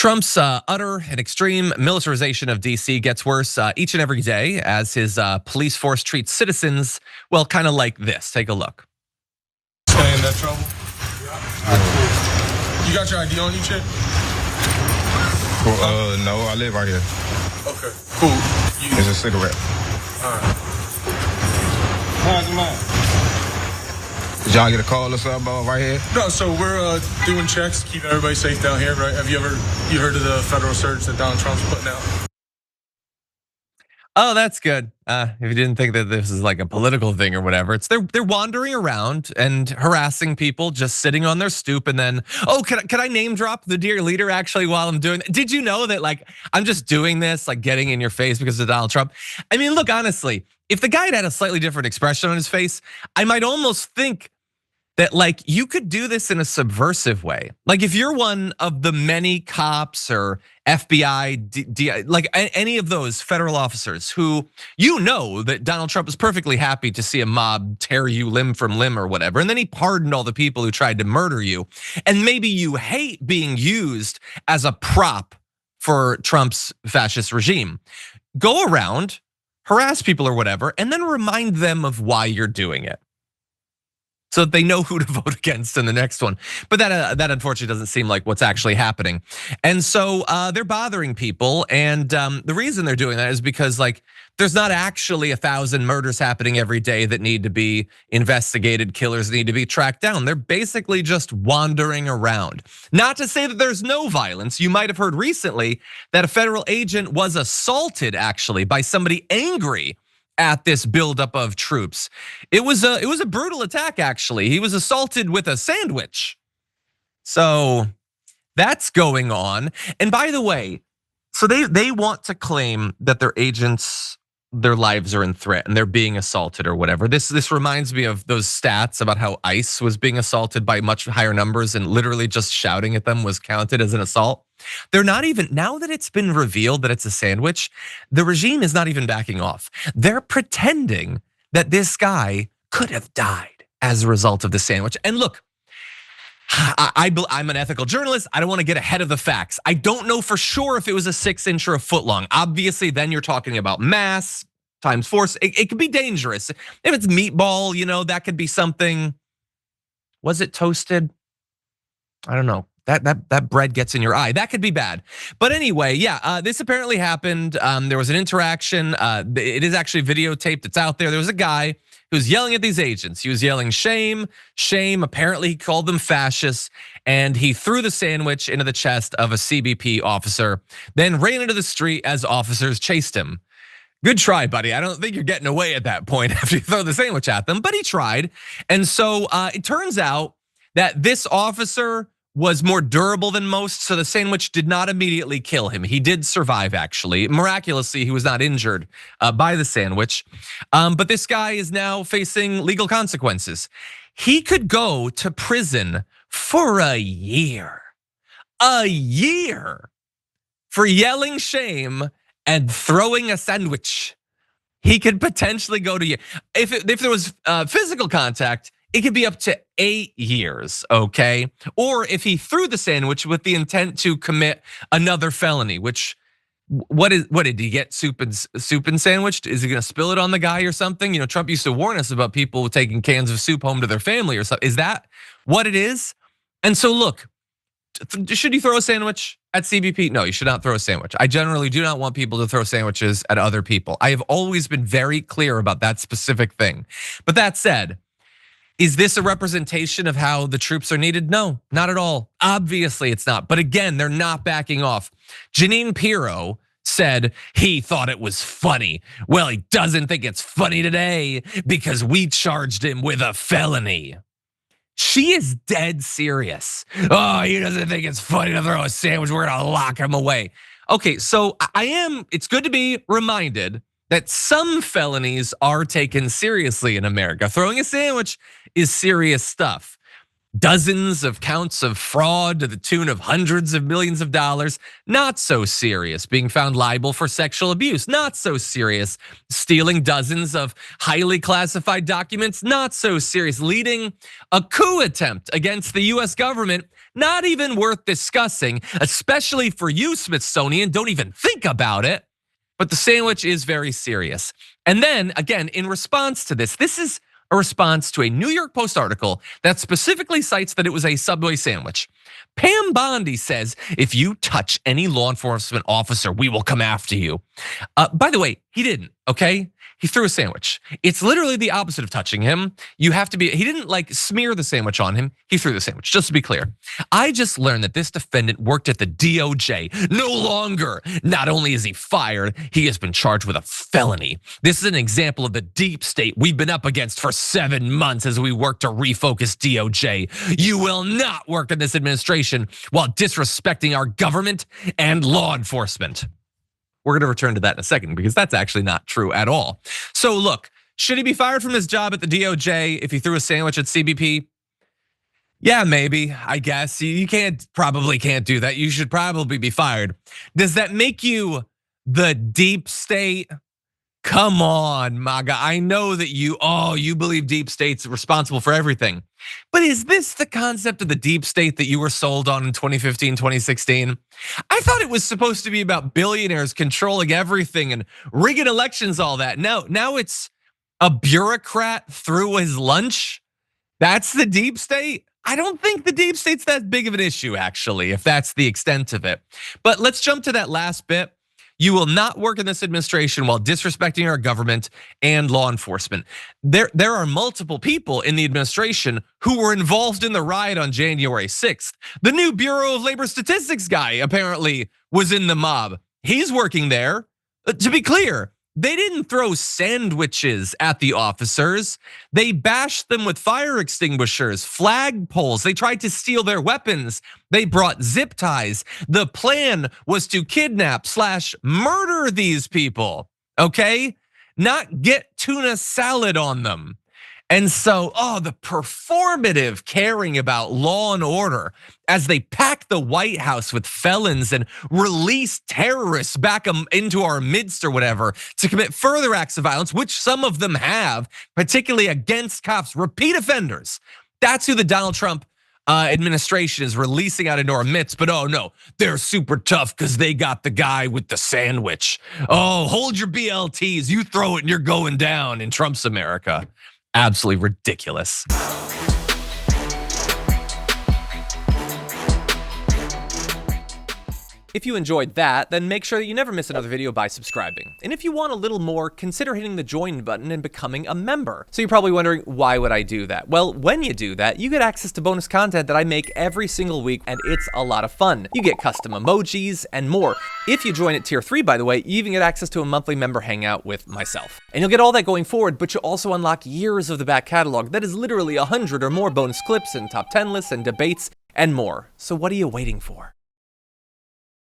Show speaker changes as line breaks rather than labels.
Trump's utter and extreme militarization of DC gets worse each and every day as his police force treats citizens, well, kind of like this. Take a look.
Stay in that trouble? You got your ID on you, Chip?
No, I live right here.
Okay, cool.
It's a cigarette.
All right. How's the man?
Did y'all get a call or something about right here?
No, so we're doing checks, keeping everybody safe down here, right? Have you heard of the federal surge that Donald Trump's putting out?
Oh, that's good. If you didn't think that this is like a political thing or whatever, it's they're wandering around and harassing people, just sitting on their stoop, and then, oh, can I name drop the dear leader actually while I'm doing? Did you know that like I'm just doing this, like getting in your face because of Donald Trump? I mean, look, honestly, if the guy had a slightly different expression on his face, I might almost think that like you could do this in a subversive way. Like if you're one of the many cops or FBI, like any of those federal officers who you know that Donald Trump is perfectly happy to see a mob tear you limb from limb or whatever. And then he pardoned all the people who tried to murder you. And maybe you hate being used as a prop for Trump's fascist regime. Go around, harass people or whatever, and then remind them of why you're doing it, so that they know who to vote against in the next one. But that unfortunately doesn't seem like what's actually happening. And so they're bothering people, and the reason they're doing that is because like there's not actually 1,000 murders happening every day that need to be investigated, killers need to be tracked down. They're basically just wandering around. Not to say that there's no violence. You might have heard recently that a federal agent was assaulted actually by somebody angry at this buildup of troops. It was a brutal attack, actually. He was assaulted with a sandwich. So that's going on. And by the way, so they want to claim that their agents, their lives are in threat and they're being assaulted or whatever. This reminds me of those stats about how ICE was being assaulted by much higher numbers and literally just shouting at them was counted as an assault. They're not even, now that it's been revealed that it's a sandwich, the regime is not even backing off. They're pretending that this guy could have died as a result of the sandwich. And look, I'm an ethical journalist. I don't want to get ahead of the facts. I don't know for sure if it was a 6-inch or a foot long. Obviously, then you're talking about mass times force. It could be dangerous. If it's meatball, you know, that could be something. Was it toasted? I don't know. That bread gets in your eye. That could be bad. But anyway, yeah, this apparently happened. There was an interaction. It is actually videotaped. It's out there. There was a guy who was yelling at these agents. He was yelling, shame, shame. Apparently he called them fascists, and he threw the sandwich into the chest of a CBP officer, then ran into the street as officers chased him. Good try, buddy. I don't think you're getting away at that point after you throw the sandwich at them, but he tried. And so it turns out that this officer was more durable than most, so the sandwich did not immediately kill him. He did survive, actually. Miraculously, he was not injured by the sandwich. But this guy is now facing legal consequences. He could go to prison for a year. A year for yelling shame and throwing a sandwich. He could potentially go to, if there was physical contact, it could be up to 8 years, okay? Or if he threw the sandwich with the intent to commit another felony, which, what did he get soup and sandwiched? Is he gonna spill it on the guy or something? You know, Trump used to warn us about people taking cans of soup home to their family or something. Is that what it is? And so look, should you throw a sandwich at CBP? No, you should not throw a sandwich. I generally do not want people to throw sandwiches at other people. I have always been very clear about that specific thing. But that said, is this a representation of how the troops are needed? No, not at all. Obviously it's not. But again, they're not backing off. Jeanine Pirro said he thought it was funny. Well, he doesn't think it's funny today because we charged him with a felony. She is dead serious. Oh, he doesn't think it's funny to throw a sandwich. We're gonna lock him away. Okay, so it's good to be reminded that some felonies are taken seriously in America. Throwing a sandwich is serious stuff. Dozens of counts of fraud to the tune of hundreds of millions of dollars, not so serious. Being found liable for sexual abuse, not so serious. Stealing dozens of highly classified documents, not so serious. Leading a coup attempt against the US government, Not even worth discussing, especially for you, Smithsonian. Don't even think about it. But the sandwich is very serious. And then again, in response to this is a response to a New York Post article that specifically cites that it was a Subway sandwich. Pam Bondi says, if you touch any law enforcement officer, we will come after you. By the way, he didn't, okay? He threw a sandwich. It's literally the opposite of touching him. He didn't like smear the sandwich on him. He threw the sandwich, just to be clear. I just learned that this defendant worked at the DOJ. No longer. Not only is he fired, he has been charged with a felony. This is an example of the deep state we've been up against for 7 months as we work to refocus DOJ. You will not work in this administration while disrespecting our government and law enforcement. We're going to return to that in a second because that's actually not true at all. So look, should he be fired from his job at the DOJ if he threw a sandwich at CBP? Yeah, maybe, I guess. You probably can't do that. You should probably be fired. Does that make you the deep state? Come on, MAGA. I know that you believe deep state's responsible for everything. But is this the concept of the deep state that you were sold on in 2015, 2016? I thought it was supposed to be about billionaires controlling everything and rigging elections, all that. Now it's a bureaucrat through his lunch. That's the deep state? I don't think the deep state's that big of an issue, actually, if that's the extent of it. But let's jump to that last bit. You will not work in this administration while disrespecting our government and law enforcement. There are multiple people in the administration who were involved in the riot on January 6th. The new Bureau of Labor Statistics guy apparently was in the mob. He's working there. To be clear, they didn't throw sandwiches at the officers. They bashed them with fire extinguishers, flagpoles. They tried to steal their weapons. They brought zip ties. The plan was to kidnap/murder these people, okay? Not get tuna salad on them. And so, the performative caring about law and order as they pack the White House with felons and release terrorists back into our midst or whatever to commit further acts of violence, which some of them have, particularly against cops, repeat offenders. That's who the Donald Trump administration is releasing out into our midst. But no, they're super tough because they got the guy with the sandwich. Hold your BLTs, you throw it and you're going down in Trump's America. Absolutely ridiculous.
If you enjoyed that, then make sure that you never miss another video by subscribing. And if you want a little more, consider hitting the join button and becoming a member. So you're probably wondering, why would I do that? Well, when you do that, you get access to bonus content that I make every single week, and it's a lot of fun. You get custom emojis and more. If you join at tier 3, by the way, you even get access to a monthly member hangout with myself. And you'll get all that going forward, but you'll also unlock years of the back catalog that is literally 100 or more bonus clips and top 10 lists and debates and more. So what are you waiting for?